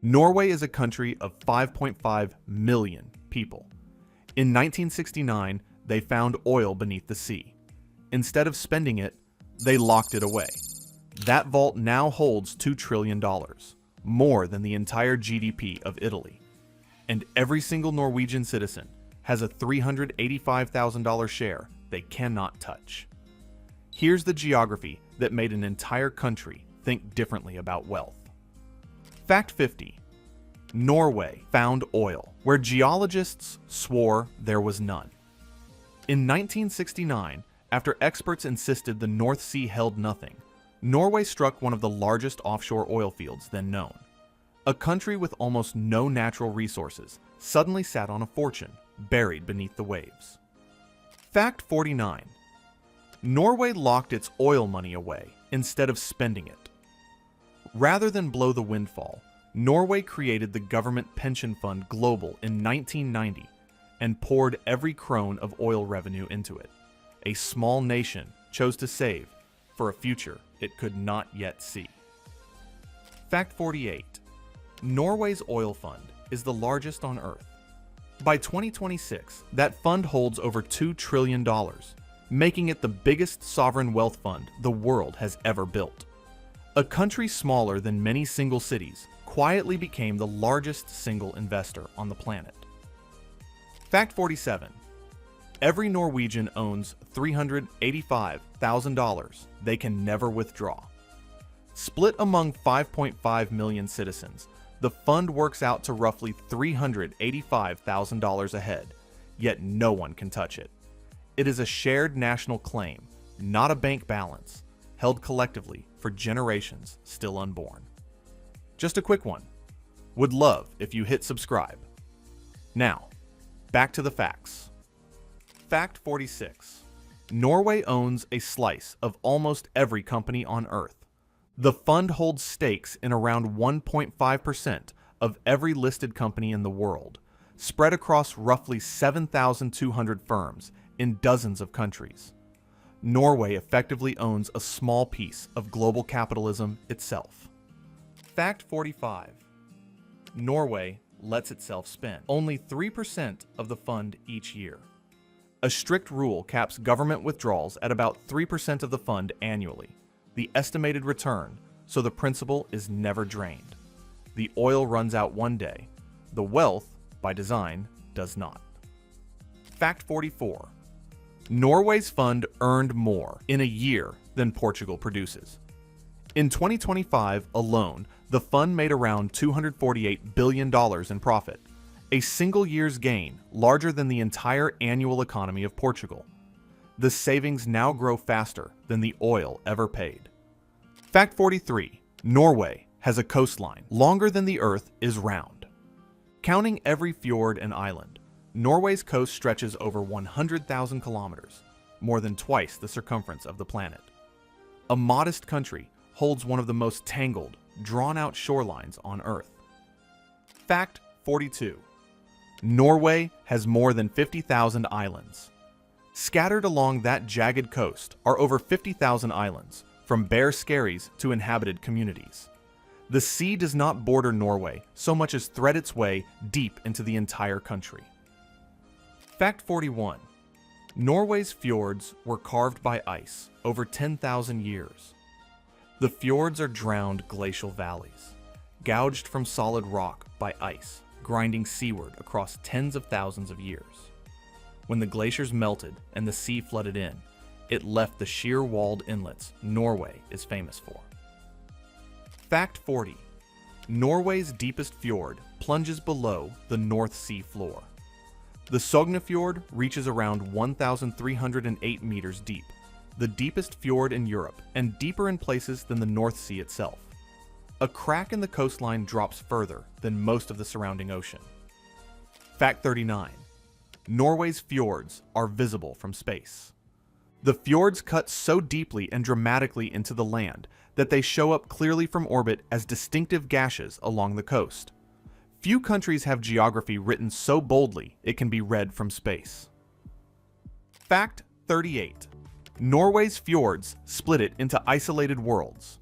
Norway is a country of 5.5 million people. In 1969, they found oil beneath the sea. Instead of spending it, they locked it away. That vault now holds $2 trillion, more than the entire GDP of Italy. And every single Norwegian citizen has a $385,000 share they cannot touch. Here's the geography that made an entire country think differently about wealth. Fact 50. Norway found oil where geologists swore there was none. In 1969, after experts insisted the North Sea held nothing, Norway struck one of the largest offshore oil fields then known. A country with almost no natural resources suddenly sat on a fortune buried beneath the waves. Fact 49. Norway locked its oil money away instead of spending it. Rather than blow the windfall, Norway created the government pension fund Global in 1990 and poured every krone of oil revenue into it. A small nation chose to save for a future it could not yet see. Fact 48. Norway's oil fund is the largest on Earth. By 2026, that fund holds over $2 trillion, making it the biggest sovereign wealth fund the world has ever built. A country smaller than many single cities quietly became the largest single investor on the planet. Fact 47. Every Norwegian owns $385,000 they can never withdraw. Split among 5.5 million citizens, the fund works out to roughly $385,000 a head, yet no one can touch it. It is a shared national claim, not a bank balance, held collectively for generations still unborn. Just a quick one. Would love if you hit subscribe. Now, back to the facts. Fact 46. Norway owns a slice of almost every company on Earth. The fund holds stakes in around 1.5% of every listed company in the world, spread across roughly 7,200 firms in dozens of countries. Norway effectively owns a small piece of global capitalism itself. Fact 45. Norway lets itself spend only 3% of the fund each year. A strict rule caps government withdrawals at about 3% of the fund annually, the estimated return, so the principal is never drained. The oil runs out one day. The wealth, by design, does not. Fact 44. Norway's fund earned more in a year than Portugal produces. In 2025 alone, the fund made around $248 billion in profit, a single year's gain larger than the entire annual economy of Portugal. The savings now grow faster than the oil ever paid. Fact 43. Norway has a coastline longer than the Earth is round. Counting every fjord and island, Norway's coast stretches over 100,000 kilometers, more than twice the circumference of the planet. A modest country holds one of the most tangled, drawn-out shorelines on Earth. Fact 42. Norway has more than 50,000 islands. Scattered along that jagged coast are over 50,000 islands, from bare skerries to inhabited communities. The sea does not border Norway so much as thread its way deep into the entire country. Fact 41. Norway's fjords were carved by ice over 10,000 years. The fjords are drowned glacial valleys, gouged from solid rock by ice, grinding seaward across tens of thousands of years. When the glaciers melted and the sea flooded in, it left the sheer-walled inlets Norway is famous for. Fact 40. Norway's deepest fjord plunges below the North Sea floor. The Sognefjord reaches around 1,308 meters deep, the deepest fjord in Europe and deeper in places than the North Sea itself. A crack in the coastline drops further than most of the surrounding ocean. Fact 39. Norway's fjords are visible from space. The fjords cut so deeply and dramatically into the land that they show up clearly from orbit as distinctive gashes along the coast. Few countries have geography written so boldly it can be read from space. Fact 38. Norway's fjords split it into isolated worlds.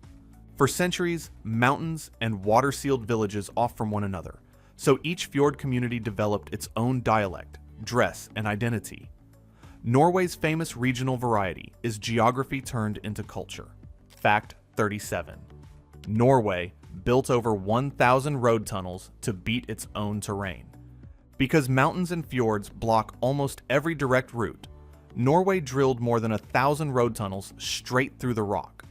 For centuries, mountains and water-sealed villages off from one another, so each fjord community developed its own dialect, dress, and identity. Norway's famous regional variety is geography turned into culture. Fact 37. Norway built over 1,000 road tunnels to beat its own terrain. Because mountains and fjords block almost every direct route, Norway drilled more than 1,000 road tunnels straight through the rock.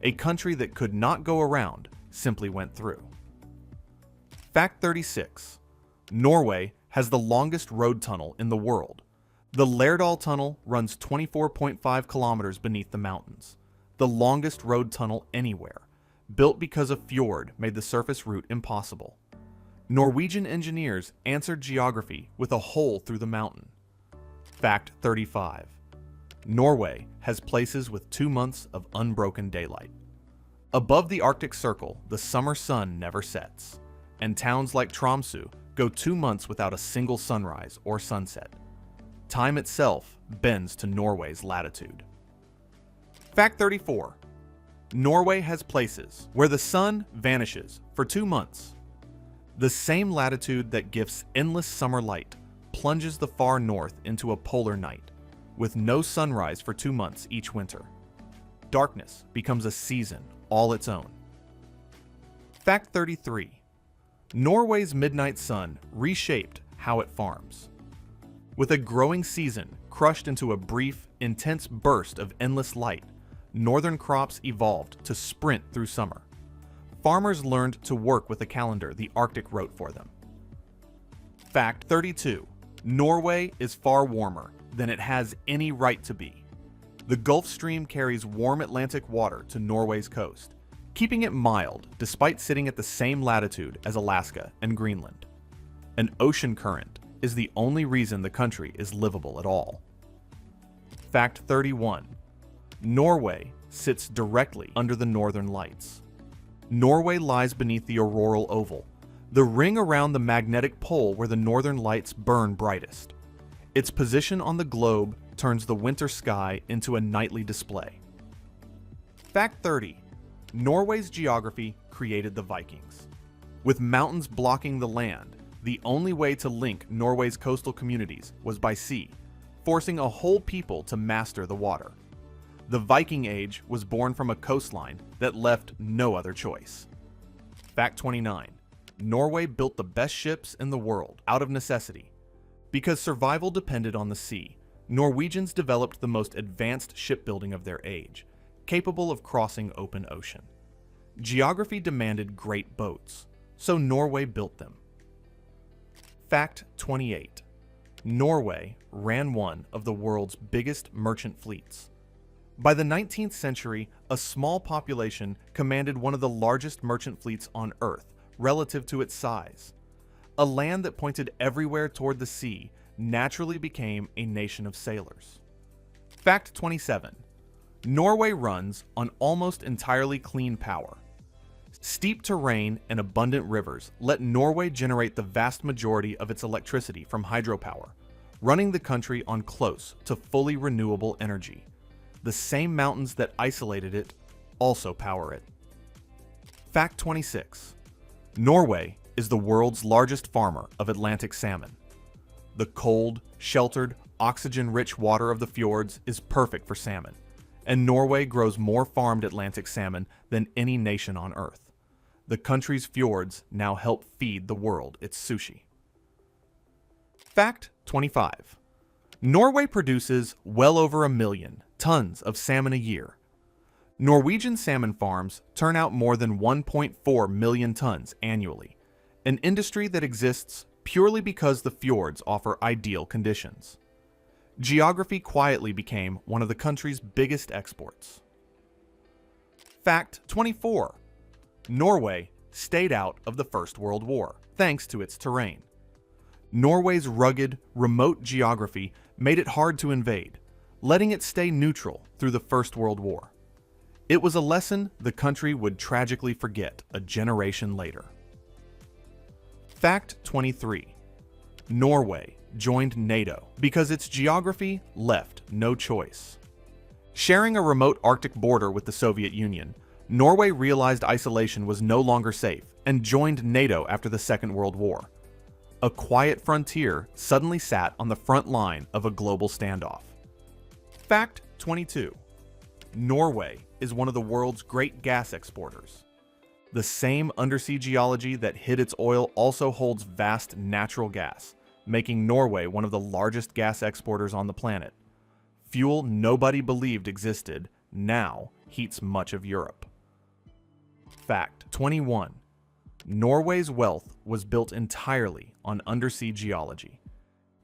A country that could not go around simply went through. Fact 36. Norway has the longest road tunnel in the world. The Lærdal Tunnel runs 24.5 kilometers beneath the mountains, the longest road tunnel anywhere, built because a fjord made the surface route impossible. Norwegian engineers answered geography with a hole through the mountain. Fact 35. Norway has places with 2 months of unbroken daylight. Above the Arctic Circle, the summer sun never sets, and towns like Tromsø go 2 months without a single sunrise or sunset. Time itself bends to Norway's latitude. Fact 34. Norway has places where the sun vanishes for 2 months. The same latitude that gifts endless summer light plunges the far north into a polar night, with no sunrise for 2 months each winter. Darkness becomes a season all its own. Fact 33. Norway's midnight sun reshaped how it farms. With a growing season crushed into a brief, intense burst of endless light, northern crops evolved to sprint through summer. Farmers learned to work with a calendar the Arctic wrote for them. Fact 32. Norway is far warmer than it has any right to be. The Gulf Stream carries warm Atlantic water to Norway's coast, keeping it mild despite sitting at the same latitude as Alaska and Greenland. An ocean current is the only reason the country is livable at all. Fact 31. Norway sits directly under the northern lights. Norway lies beneath the auroral oval, the ring around the magnetic pole where the northern lights burn brightest. Its position on the globe turns the winter sky into a nightly display. Fact 30. Norway's geography created the Vikings. With mountains blocking the land, the only way to link Norway's coastal communities was by sea, forcing a whole people to master the water. The Viking Age was born from a coastline that left no other choice. Fact 29. Norway built the best ships in the world out of necessity. Because survival depended on the sea, Norwegians developed the most advanced shipbuilding of their age, capable of crossing open ocean. Geography demanded great boats, so Norway built them. Fact 28. Norway ran one of the world's biggest merchant fleets. By the 19th century, a small population commanded one of the largest merchant fleets on Earth relative to its size. A land that pointed everywhere toward the sea naturally became a nation of sailors. Fact 27. Norway runs on almost entirely clean power. Steep terrain and abundant rivers let Norway generate the vast majority of its electricity from hydropower, running the country on close to fully renewable energy. The same mountains that isolated it also power it. Fact 26. Norway is the world's largest farmer of Atlantic salmon. The cold, sheltered, oxygen-rich water of the fjords is perfect for salmon, and Norway grows more farmed Atlantic salmon than any nation on Earth. The country's fjords now help feed the world its sushi. Fact 25. Norway produces well over 1 million tons of salmon a year. Norwegian salmon farms turn out more than 1.4 million tons annually, an industry that exists purely because the fjords offer ideal conditions. Geography quietly became one of the country's biggest exports. Fact 24. Norway stayed out of the First World War, thanks to its terrain. Norway's rugged, remote geography made it hard to invade, letting it stay neutral through the First World War. It was a lesson the country would tragically forget a generation later. Fact 23. Norway joined NATO because its geography left no choice. Sharing a remote Arctic border with the Soviet Union, Norway realized isolation was no longer safe and joined NATO after the Second World War. A quiet frontier suddenly sat on the front line of a global standoff. Fact 22. Norway is one of the world's great gas exporters. The same undersea geology that hid its oil also holds vast natural gas, making Norway one of the largest gas exporters on the planet. Fuel nobody believed existed now heats much of Europe. Fact 21. Norway's wealth was built entirely on undersea geology.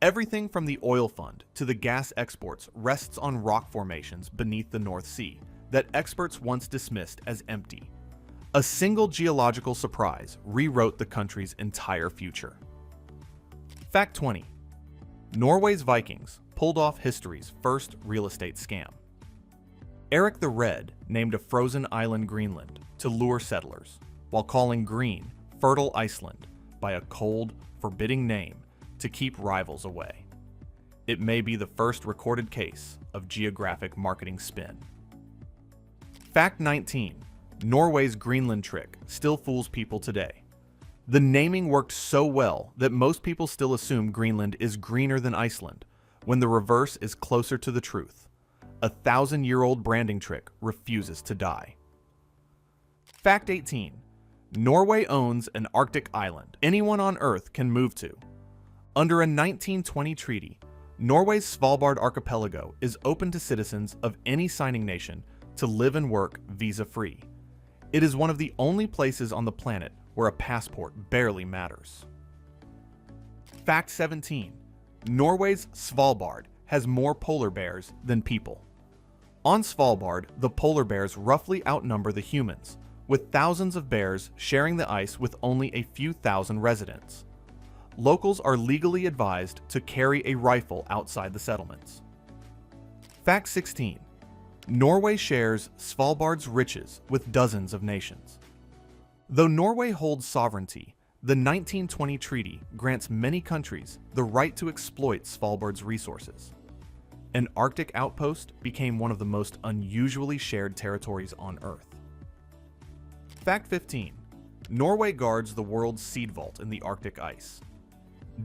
Everything from the oil fund to the gas exports rests on rock formations beneath the North Sea that experts once dismissed as empty. A single geological surprise rewrote the country's entire future. Fact 20. Norway's Vikings pulled off history's first real estate scam. Eric the Red named a frozen island Greenland to lure settlers, while calling green fertile Iceland by a cold, forbidding name to keep rivals away. It may be the first recorded case of geographic marketing spin. Fact 19. Norway's Greenland trick still fools people today. The naming worked so well that most people still assume Greenland is greener than Iceland, when the reverse is closer to the truth. A 1,000-year-old branding trick refuses to die. Fact 18. Norway owns an Arctic island anyone on Earth can move to. Under a 1920 treaty, Norway's Svalbard archipelago is open to citizens of any signing nation to live and work visa-free. It is one of the only places on the planet where a passport barely matters. Fact 17. Norway's Svalbard has more polar bears than people. On Svalbard, the polar bears roughly outnumber the humans, with thousands of bears sharing the ice with only a few thousand residents. Locals are legally advised to carry a rifle outside the settlements. Fact 16. Norway shares Svalbard's riches with dozens of nations. Though Norway holds sovereignty, the 1920 treaty grants many countries the right to exploit Svalbard's resources. An Arctic outpost became one of the most unusually shared territories on Earth. Fact 15. Norway guards the world's seed vault in the Arctic ice.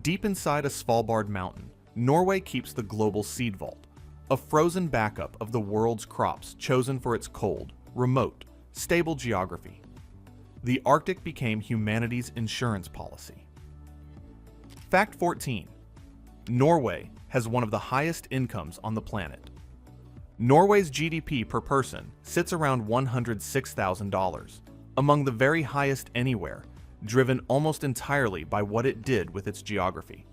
Deep inside a Svalbard mountain, Norway keeps the global seed vault, a frozen backup of the world's crops chosen for its cold, remote, stable geography. The Arctic became humanity's insurance policy. Fact 14. Norway has one of the highest incomes on the planet. Norway's GDP per person sits around $106,000, among the very highest anywhere, driven almost entirely by what it did with its geography.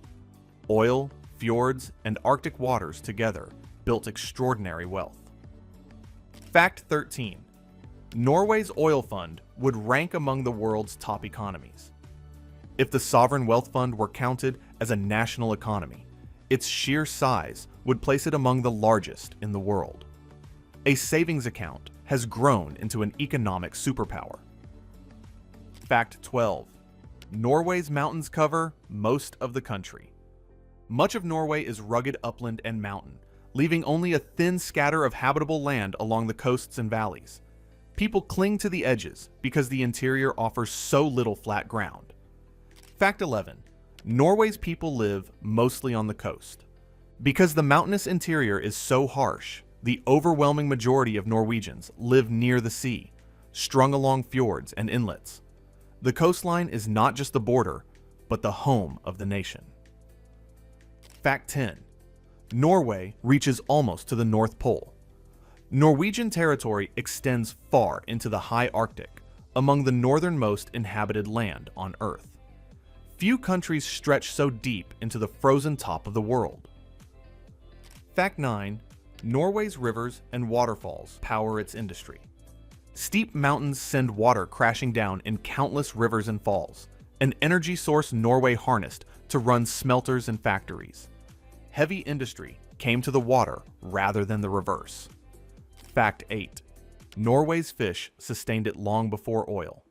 Oil, fjords, and Arctic waters together built extraordinary wealth. Fact 13. Norway's oil fund would rank among the world's top economies. If the sovereign wealth fund were counted as a national economy, its sheer size would place it among the largest in the world. A savings account has grown into an economic superpower. Fact 12. Norway's mountains cover most of the country. Much of Norway is rugged upland and mountain, leaving only a thin scatter of habitable land along the coasts and valleys. People cling to the edges because the interior offers so little flat ground. Fact 11. Norway's people live mostly on the coast. Because the mountainous interior is so harsh, the overwhelming majority of Norwegians live near the sea, strung along fjords and inlets. The coastline is not just the border, but the home of the nation. Fact 10. Norway reaches almost to the North Pole. Norwegian territory extends far into the high Arctic, among the northernmost inhabited land on Earth. Few countries stretch so deep into the frozen top of the world. Fact 9. Norway's rivers and waterfalls power its industry. Steep mountains send water crashing down in countless rivers and falls, an energy source Norway harnessed to run smelters and factories. Heavy industry came to the water rather than the reverse. Fact 8. Norway's fish sustained it long before oil.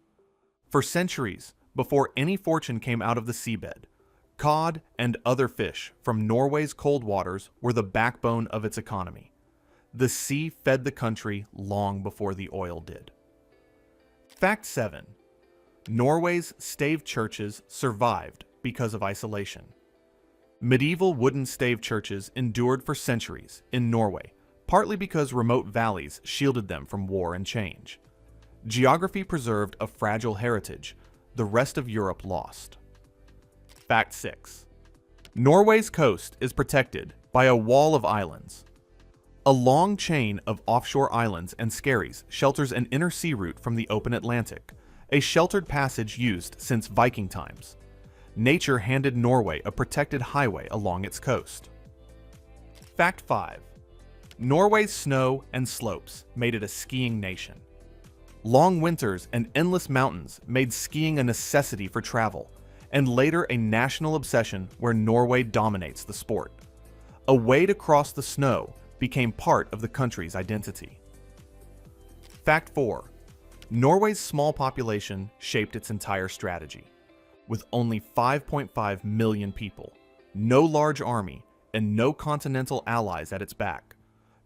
For centuries, before any fortune came out of the seabed, cod and other fish from Norway's cold waters were the backbone of its economy. The sea fed the country long before the oil did. Fact 7. Norway's stave churches survived because of isolation. Medieval wooden stave churches endured for centuries in Norway, partly because remote valleys shielded them from war and change. Geography preserved a fragile heritage the rest of Europe lost. Fact 6. Norway's coast is protected by a wall of islands. A long chain of offshore islands and skerries shelters an inner sea route from the open Atlantic, a sheltered passage used since Viking times. Nature handed Norway a protected highway along its coast. Fact 5. Norway's snow and slopes made it a skiing nation. Long winters and endless mountains made skiing a necessity for travel, and later a national obsession where Norway dominates the sport. A way to cross the snow became part of the country's identity. Fact 4. Norway's small population shaped its entire strategy. With only 5.5 million people, no large army, and no continental allies at its back,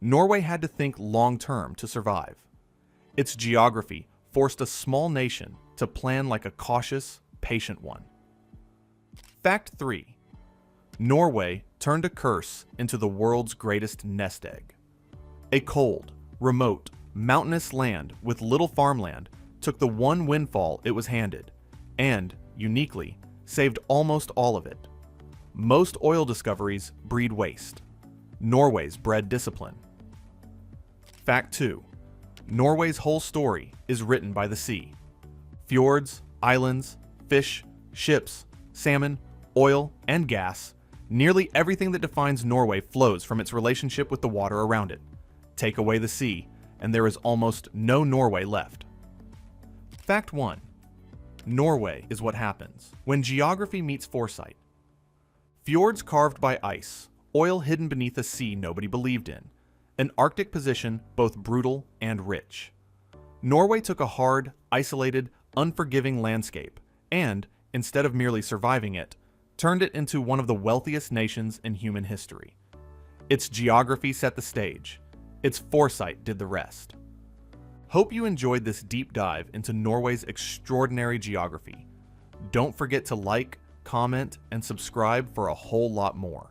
Norway had to think long-term to survive. Its geography forced a small nation to plan like a cautious, patient one. Fact 3. Norway turned a curse into the world's greatest nest egg. A cold, remote, mountainous land with little farmland took the one windfall it was handed, and, uniquely, saved almost all of it. Most oil discoveries breed waste. Norway's bred discipline. Fact 2. Norway's whole story is written by the sea. Fjords, islands, fish, ships, salmon, oil, and gas, nearly everything that defines Norway flows from its relationship with the water around it. Take away the sea, and there is almost no Norway left. Fact 1. Norway is what happens when geography meets foresight. Fjords carved by ice, oil hidden beneath a sea nobody believed in, an Arctic position both brutal and rich. Norway took a hard, isolated, unforgiving landscape and, instead of merely surviving it, turned it into one of the wealthiest nations in human history. Its geography set the stage. Its foresight did the rest. Hope you enjoyed this deep dive into Norway's extraordinary geography. Don't forget to like, comment, and subscribe for a whole lot more.